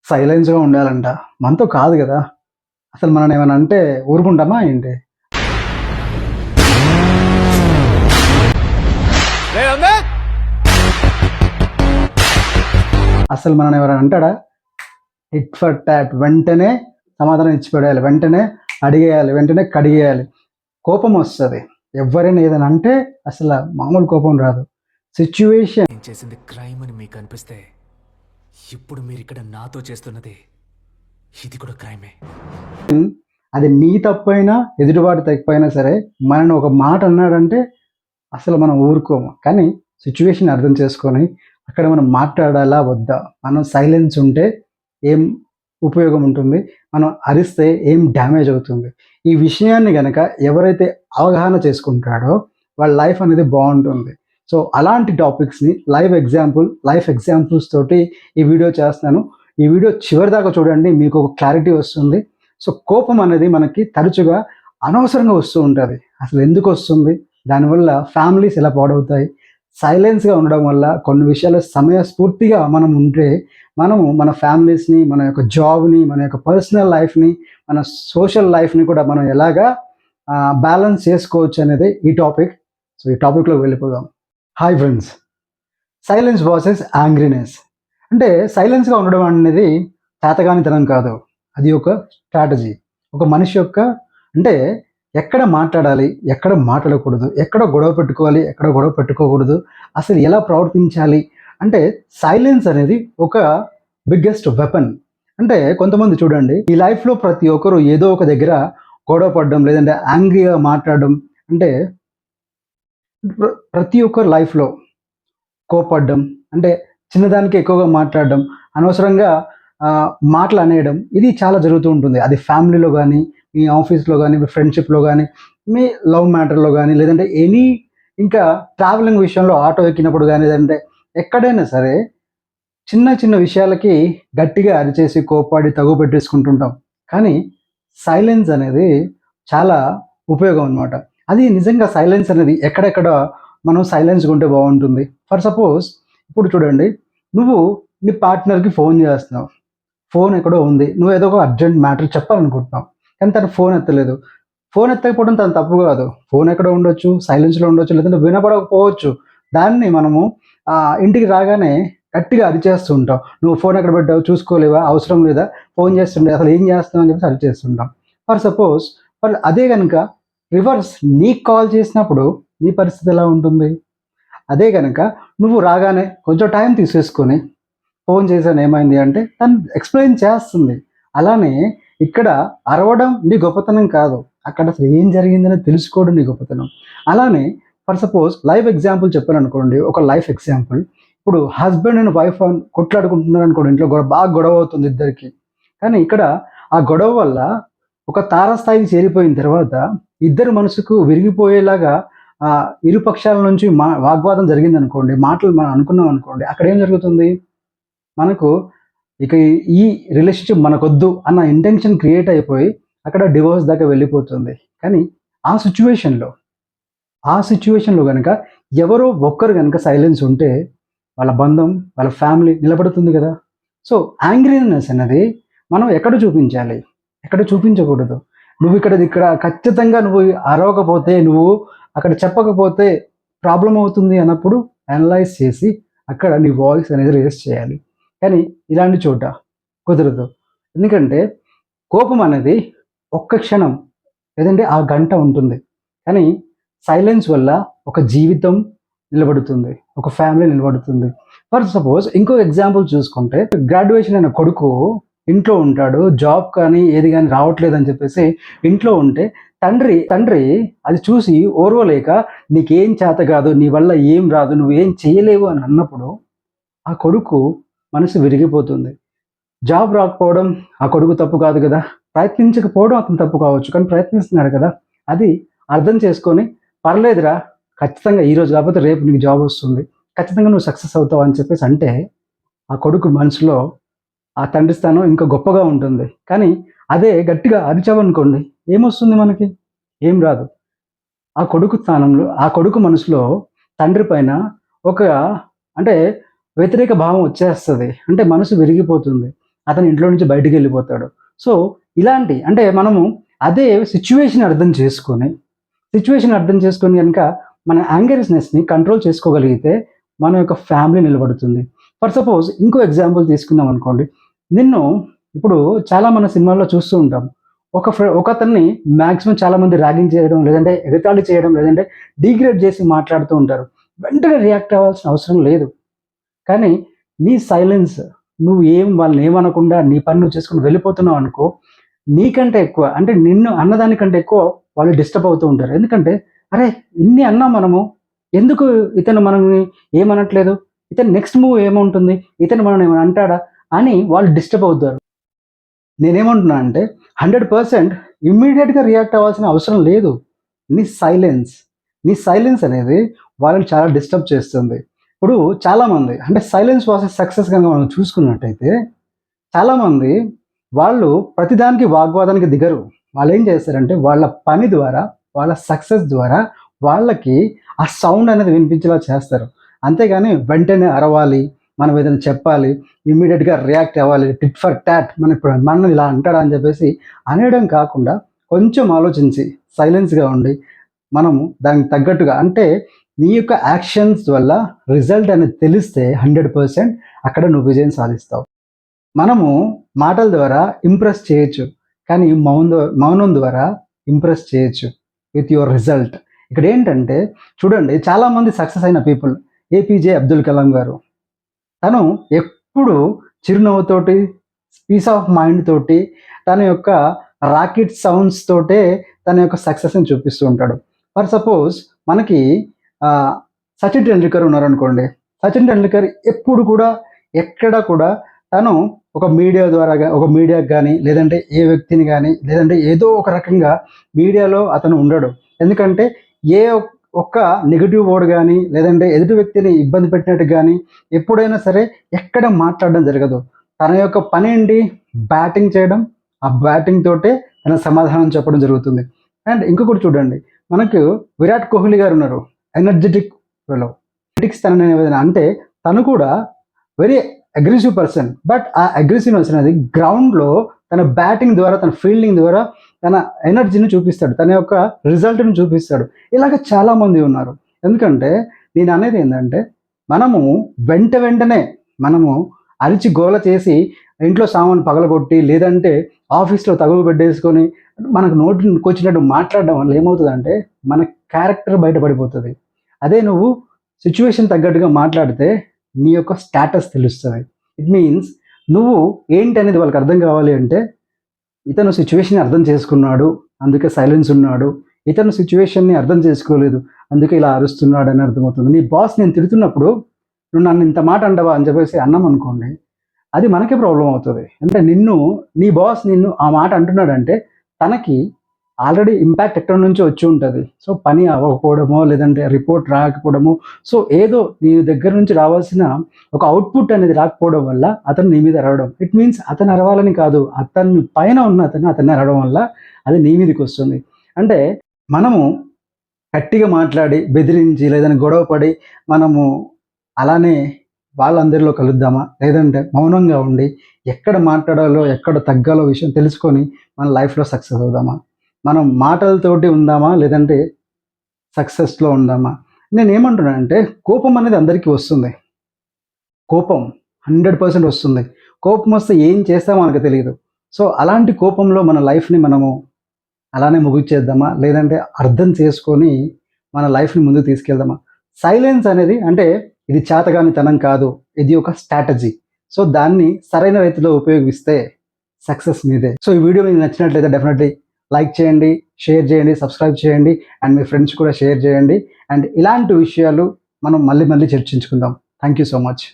సైలెన్స్‌గా ఉండాలంట. మనతో కాదు గదా! అసలు మనల్ని ఏమన్నా అంటే ఊరుకుంటామా ఏంటి? అసలు మనల్ని ఎవరైనా అంటాడా? టిట్ ఫర్ టాట్ వెంటనే సమాధానం ఇచ్చి పడేయాలి. వెంటనే అడిగేయాలి. వెంటనే కడిగేయాలి. కోపం వస్తది. ఎవ్వరైనా ఏదైనా అంటే అసల మామూలు కోపం రాదు. సిట్యుయేషన్ నేను చేసింది క్రైమ్ అని మీకు అనిపిస్తే ఇప్పుడు మీరు ఇక్కడ నాతో చేస్తున్నది ఇది కూడా క్రైమే. అది నీ తప్పైనా, ఎదుటివాడి తప్పైనా సరే మనల్ని ఒక మాట అన్నాడంటే అసలు మనం ఊరుకోము. కానీ సిట్యుయేషన్ అర్థం చేసుకొని అక్కడ మనం మాట్లాడాలా వద్దా? మనం సైలెన్స్ ఉంటే ఏం ఉపయోగం ఉంటుంది? మనం అరిస్తే ఏం డ్యామేజ్ అవుతుంది? ఈ విషయాన్ని గనక ఎవరైతే అవగాహన చేసుకుంటాడో వాళ్ళ లైఫ్ అనేది బావుంటుంది. సో, అలాంటి టాపిక్స్‌ని లైఫ్ ఎగ్జాంపుల్స్ తోటి ఈ వీడియో చేస్తున్నాను. ఈ వీడియో చివరిదాకా చూడండి. మీకు ఒక క్లారిటీ వస్తుంది. సో, కోపం అనేది మనకి తరచుగా అనవసరంగా వస్తూ ఉంటది. అసలు ఎందుకొస్తుంది? దానివల్ల ఫ్యామిలీస్ ఎలా పాడవుతాయి? సైలెన్స్‌గా ఉండడం వల్ల కొన్ని విషయాలు సమయస్ఫూర్తిగా మనం ఉంటే, మనము మన ఫ్యామిలీస్‌ని, మన యొక్క జాబ్‌ని, మన యొక్క పర్సనల్ లైఫ్‌ని, మన సోషల్ లైఫ్‌ని కూడా మనం ఎలాగా బ్యాలెన్స్ చేసుకోవచ్చనేదే ఈ టాపిక్. సో, ఈ టాపిక్‌లోకి వెళ్ళిపోదాం. Hi friends. Silence versus angriness. అంటే సైలెన్స్‌గా ఉండడం అనేది చేతగానితనం కాదు. అది ఒక స్ట్రాటజీ. ఒక మనిషి యొక్క అంటే ఎక్కడ మాట్లాడాలి, ఎక్కడ మాట్లాడకూడదు, ఎక్కడ గొడవ పెట్టుకోవాలి, ఎక్కడ గొడవ పెట్టుకోకూడదు, అసలు ఎలా ప్రవర్తించాలి అంటే సైలెన్స్ అనేది ఒక బిగ్గెస్ట్ వెపన్. అంటే కొంతమంది చూడండి ఈ లైఫ్‌లో ప్రతి ఒక్కరు ఏదో ఒక దగ్గర గొడవ పడడం, లేదంటే యాంగ్రీగా మాట్లాడడం అంటే ప్రతి ఒక్కరి లైఫ్‌లో కోప్పడడం, అంటే చిన్నదానికి ఎక్కువగా మాట్లాడడం, అనవసరంగా మాటలు అనేయడం ఇది చాలా జరుగుతూ ఉంటుంది. అది ఫ్యామిలీలో గానీ, మీ ఆఫీస్‌లో గానీ, మీ ఫ్రెండ్‌షిప్‌లో గానీ, మీ లవ్ మ్యాటర్‌లో గానీ, లేదంటే ఇంకా ట్రావెలింగ్ విషయంలో ఆటో ఎక్కినప్పుడు గానీ, లేదంటే ఎక్కడైనా సరే చిన్న చిన్న విషయాలకి గట్టిగా అరిచేసి, కోప్పడి, తగువ పెట్టేసుకుంటుంటాం. కానీ సైలెన్స్ అనేది చాలా ఉపయోగం అనమాట. అది నిజంగా సైలెన్స్ అనేది ఎక్కడెక్కడ మనం సైలెన్స్‌గా ఉంటే బావుంటుంది. ఫర్ సపోజ్ ఇప్పుడు చూడండి, నువ్వు నీ పార్ట్నర్‌కి ఫోన్ చేస్తున్నావు. ఫోన్ ఎక్కడో ఉంది. నువ్వేదో ఒక అర్జెంట్ మ్యాటర్ చెప్పాలనుకుంటున్నావు. కానీ తను ఫోన్ ఎత్తలేదు. ఫోన్ ఎత్తకపోవడం తన తప్పు కాదు. ఫోన్ ఎక్కడో ఉండొచ్చు, సైలెన్స్‌లో ఉండొచ్చు, లేదంటే వినపడకపోవచ్చు. దాన్ని మనము ఇంటికి రాగానే గట్టిగా అరిచేస్తూ ఉంటాం. "నువ్వు ఫోన్ ఎక్కడ పెట్టావు? చూసుకోలేవా? అవసరం లేదా? ఫోన్ చేస్తుండే అసలు ఏం చేస్తున్నావు?" అని చెప్పేసి అరిచేస్తుంటాం. ఫర్ సపోజ్ వాళ్ళు అదే గనుక రివర్స్ నీకు కాల్ చేసినప్పుడు నీ పరిస్థితి ఎలా ఉంటుంది? అదే గనక నువ్వు రాగానే కొంచెం టైం తీసేసుకొని ఫోన్ చేశాను ఏమైంది అంటే తను ఎక్స్‌ప్లెయిన్ చేస్తుంది. అలానే ఇక్కడ అరవడం నీ గొప్పతనం కాదు. అక్కడ అసలు ఏం జరిగిందని తెలుసుకోవడం నీ గొప్పతనం. అలానే ఫర్ సపోజ్ లైవ్ ఎగ్జాంపుల్ చెప్పాననుకోండి. ఒక లైఫ్ ఎగ్జాంపుల్. ఇప్పుడు హస్బెండ్ అండ్ వైఫ్ కొట్లాడుకుంటున్నారనుకోండి ఇంట్లో బాగా గొడవ అవుతుంది ఇద్దరికి. కానీ ఇక్కడ ఆ గొడవ వల్ల ఒక తారాస్థాయికి చేరిపోయిన తర్వాత ఇద్దరి మనసుకు విరిగిపోయేలాగా ఇరు పక్షాల నుంచి వాగ్వాదం జరిగిందనుకోండి. మాటలు మనం అనుకున్నాం అనుకోండి. అక్కడ ఏం జరుగుతుంది? మనకు ఇక ఈ రిలేషన్‌షిప్ మనకొద్దు అన్న ఇంటెన్షన్ క్రియేట్ అయిపోయి అక్కడ డివోర్స్ దాకా వెళ్ళిపోతుంది. కానీ ఆ సిట్యుయేషన్‌లో, ఆ సిట్యుయేషన్‌లో గనక ఎవరో ఒక్కరు గనక సైలెన్స్ ఉంటే వాళ్ళ బంధం, వాళ్ళ ఫ్యామిలీ నిలబడుతుంది గదా! సో, యాంగ్రీనెస్ అనేది మనం ఎక్కడ చూపించాలి? ఎక్కడ చూపించకూడదు. ఇక్కడ ఖచ్చితంగా నువ్వు అరవకపోతే, నువ్వు అక్కడ చెప్పకపోతే ప్రాబ్లమ్ అవుతుంది అన్నప్పుడు అనలైజ్ చేసి అక్కడ నీ వాయిస్ అనేది రైజ్ చేయాలి. కానీ ఇలాంటి చోట కుదరదు. ఎందుకంటే కోపం అనేది ఒక్క క్షణం లేదంటే ఆ గంట ఉంటుంది. కానీ సైలెన్స్ వల్ల ఒక జీవితం నిలబడుతుంది. ఒక ఫ్యామిలీ నిలబడుతుంది. ఫర్ సపోజ్ ఇంకో ఎగ్జాంపుల్ చూసుకుంటే గ్రాడ్యుయేషన్ అయిన కొడుకు ఇంట్లో ఉంటాడు. జాబ్ కానీ ఏది గాని రావట్లేదని చెప్పేసి ఇంట్లో ఉంటే తండ్రి అది చూసి ఓర్వలేక నీకేం చేత కాదు, నీ వల్ల ఏం రాదు, నువ్వేం చేయలేవు అని అన్నప్పుడు ఆ కొడుకు మనసు విరిగిపోతుంది. జాబ్ రాకపోవడం ఆ కొడుకు తప్పు కాదు గదా! ప్రయత్నించకపోవడం అతని తప్పు కావచ్చు. కానీ ప్రయత్నిస్తున్నాడు కదా! అది అర్థం చేసుకొని పర్లేదురా ఖచ్చితంగా ఈరోజు కాకపోతే రేపు నీకు జాబ్ వస్తుంది. ఖచ్చితంగా నువ్వు సక్సెస్ అవుతావు అని చెప్పేసి అంటే ఆ కొడుకు మనసులో ఆ తండ్రి స్థానం ఇంకా గొప్పగా ఉంటుంది. కానీ అదే గట్టిగా అరిచావనుకోండి ఏమొస్తుంది మనకి? ఏం రాదు. ఆ కొడుకు మనసులో తండ్రి పైన ఒక అంటే వ్యతిరేక భావం వచ్చేస్తది. అంటే మనసు విరిగిపోతుంది. అతను ఇంట్లో నుంచి బయటికి వెళ్ళిపోతాడు. సో ఇలాంటి అంటే మనము అదే సిచ్యువేషన్ అర్థం చేసుకొని కనుక మన యాంగరియస్నెస్ని కంట్రోల్ చేసుకోగలిగితే మన యొక్క ఫ్యామిలీ నిలబడుతుంది. ఫర్ సపోజ్ ఇంకో ఎగ్జాంపుల్ తీసుకుందాం అనుకోండి. నిన్ను ఇప్పుడు చాలా మన సినిమాల్లో చూస్తూ ఉంటాం. ఒకతన్ని మాక్సిమం చాలామంది ర్యాగింగ్ చేయడం, లేదంటే ఎగతాళి చేయడం, లేదంటే డీగ్రేడ్ చేసి మాట్లాడుతూ ఉంటారు. వెంటనే రియాక్ట్ అవ్వాల్సిన అవసరం లేదు. కానీ నీ సైలెన్స్, నువ్వు వాళ్ళని ఏమనకుండా నీ పని నువ్వు చేసుకొని వెళ్ళిపోతున్నావు అనుకో, నీకంటే ఎక్కువ అంటే నిన్ను అన్నదానికంటే ఎక్కువ వాళ్ళు డిస్టర్బ్ అవుతూ ఉంటారు. ఎందుకంటే అరే ఇన్ని అన్నాం మనము, ఎందుకు ఇతను మనల్ని ఏమనట్లేదు, ఇతను నెక్స్ట్ మూవ్ ఏముంటుంది, ఇతను మనల్ని ఏమైనా అంటాడా అని వాళ్ళు డిస్టర్బ్ అవుతారు. నేనేమంటున్నా అంటే 100% ఇమ్మీడియట్గా రియాక్ట్ అవ్వాల్సిన అవసరం లేదు. నీ సైలెన్స్ అనేది వాళ్ళని చాలా డిస్టర్బ్ చేస్తుంది. ఇప్పుడు చాలామంది అంటే సైలెన్స్ వర్సెస్ సక్సెస్ కనుక మనం చూసుకున్నట్టయితే చాలామంది వాళ్ళు ప్రతిదానికి వాగ్వాదానికి దిగరు. వాళ్ళు ఏం చేస్తారంటే వాళ్ళ పని ద్వారా, వాళ్ళ సక్సెస్ ద్వారా వాళ్ళకి ఆ సౌండ్ అనేది వినిపించేలా చేస్తారు. అంతేగాని వెంటనే అరవాలి, మనం ఏదైనా చెప్పాలి, ఇమ్మీడియట్గా రియాక్ట్ అవ్వాలి, టిట్ ఫర్ టాట్ మనల్ని ఇలా అంటాడా అని చెప్పేసి అనేయడం కాకుండా కొంచెం ఆలోచించి సైలెన్స్గా ఉండి మనము దానికి తగ్గట్టుగా అంటే నీ యొక్క యాక్షన్స్ వల్ల రిజల్ట్ అనేది తెలిస్తే 100% అక్కడ నువ్వు విజయం సాధిస్తావు. మనము మాటల ద్వారా ఇంప్రెస్ చేయొచ్చు, కానీ మౌనం ద్వారా ఇంప్రెస్ చేయొచ్చు విత్ యువర్ రిజల్ట్. ఇక్కడ ఏంటంటే చూడండి, చాలామంది సక్సెస్ అయిన పీపుల్, ఏపీజే అబ్దుల్ కలాం గారు, తను ఎప్పుడు చిరునవ్వుతోటి, పీస్ ఆఫ్ మైండ్ తోటి, తన యొక్క రాకెట్ సౌండ్స్ తోటే తన యొక్క సక్సెస్ని చూపిస్తూ ఉంటాడు. ఫర్ సపోజ్ మనకి సచిన్ టెండూల్కర్ ఉన్నారనుకోండి. సచిన్ టెండూల్కర్ ఎప్పుడు కూడా ఎక్కడ కూడా తను ఒక మీడియాకి కానీ, లేదంటే ఏ వ్యక్తిని కానీ, లేదంటే ఏదో ఒక రకంగా మీడియాలో అతను ఉండడు. ఎందుకంటే ఏ ఒక్క నెగిటివ్ వర్డ్ కానీ, లేదంటే ఎదుటి వ్యక్తిని ఇబ్బంది పెట్టినట్టు కానీ ఎప్పుడైనా సరే ఎక్కడ మాట్లాడడం జరగదు. తన యొక్క పని ఏంటి, బ్యాటింగ్ చేయడం. ఆ బ్యాటింగ్ తోటే తన సమాధానం చెప్పడం జరుగుతుంది. అండ్ ఇంకొకటి చూడండి, మనకు విరాట్ కోహ్లీ గారు ఉన్నారు, ఎనర్జెటిక్ ఫెలో. తనని ఏదైనా అంటే తను కూడా వెరీ అగ్రెసివ్ పర్సన్. బట్ ఆ అగ్రెసివ్నెస్ అనేది గ్రౌండ్లో తన బ్యాటింగ్ ద్వారా, తన ఫీల్డింగ్ ద్వారా తన ఎనర్జీని చూపిస్తాడు, తన యొక్క రిజల్ట్ని చూపిస్తాడు. ఇలాగ చాలామంది ఉన్నారు. ఎందుకంటే నేను అనేది ఏంటంటే మనము వెంటనే మనము అరిచి గోల చేసి ఇంట్లో సామాను పగలగొట్టి, లేదంటే ఆఫీస్లో తగులు పెట్టేసుకొని మనకు నోటికి వచ్చినట్టు మాట్లాడడం వల్ల ఏమవుతుందంటే మన క్యారెక్టర్ బయటపడిపోతుంది. అదే నువ్వు సిచ్యువేషన్ తగ్గట్టుగా మాట్లాడితే నీ యొక్క స్టేటస్ తెలుస్తుంది. ఇట్ మీన్స్ నువ్వు ఏంటి అనేది వాళ్ళకి అర్థం కావాలి అంటే, ఇతను సిచ్యువేషన్ని అర్థం చేసుకున్నాడు అందుకే సైలెన్స్ ఉన్నాడు, ఇతను సిచ్యువేషన్ని అర్థం చేసుకోలేదు అందుకే ఇలా అరుస్తున్నాడు అని అర్థమవుతుంది. నీ బాస్ నేను తిడుతున్నప్పుడు నువ్వు నన్ను ఇంత మాట అంటావా అని చెప్పేసి అన్నాం అనుకోండి, అది మనకే ప్రాబ్లం అవుతుంది. అంటే నీ బాస్ నిన్ను ఆ మాట అంటున్నాడంటే తనకి ఆల్రెడీ ఇంపాక్ట్ ఎక్కడి నుంచో వచ్చి ఉంటుంది. సో పని అవ్వకపోవడమో, లేదంటే రిపోర్ట్ రాకపోవడమో, సో ఏదో నీ దగ్గర నుంచి రావాల్సిన ఒక అవుట్పుట్ అనేది రాకపోవడం వల్ల అతను నీ మీద అరవడం. ఇట్ మీన్స్ అతను అరవాలని కాదు, అతని పైన ఉన్న అతన్ని అరవడం వల్ల అది నీ మీదకి వస్తుంది. అంటే మనము గట్టిగా మాట్లాడి, బెదిరించి, లేదని గొడవ పడి మనము అలానే వాళ్ళందరిలో కలుద్దామా, లేదంటే మౌనంగా ఉండి ఎక్కడ మాట్లాడాలో, ఎక్కడ తగ్గాలో విషయం తెలుసుకొని మన లైఫ్లో సక్సెస్ అవుదామా? మనం మాటలతోటి ఉందామా, లేదంటే సక్సెస్లో ఉందామా? నేనేమంటున్నానంటే కోపం అనేది అందరికీ వస్తుంది. కోపం 100% వస్తుంది. కోపం వస్తే ఏం చేస్తామో మనకు తెలియదు. సో అలాంటి కోపంలో మన లైఫ్ని మనము అలానే ముగించేద్దామా, లేదంటే అర్థం చేసుకొని మన లైఫ్ని ముందుకు తీసుకెళ్దామా? సైలెన్స్ అనేది అంటే ఇది చేతగానితనం కాదు, ఇది ఒక స్ట్రాటజీ. సో దాన్ని సరైన రీతిలో ఉపయోగిస్తే సక్సెస్ మీదే. సో ఈ వీడియో మీకు నచ్చినట్లయితే డెఫినెట్లీ లైక్ చేయండి, షేర్ చేయండి, సబ్స్క్రైబ్ చేయండి, అండ్ మీ ఫ్రెండ్స్ కూడా షేర్ చేయండి. అండ్ ఇలాంటి విషయాలు మనం మళ్ళీ చర్చించుకుందాం. Thank you so much.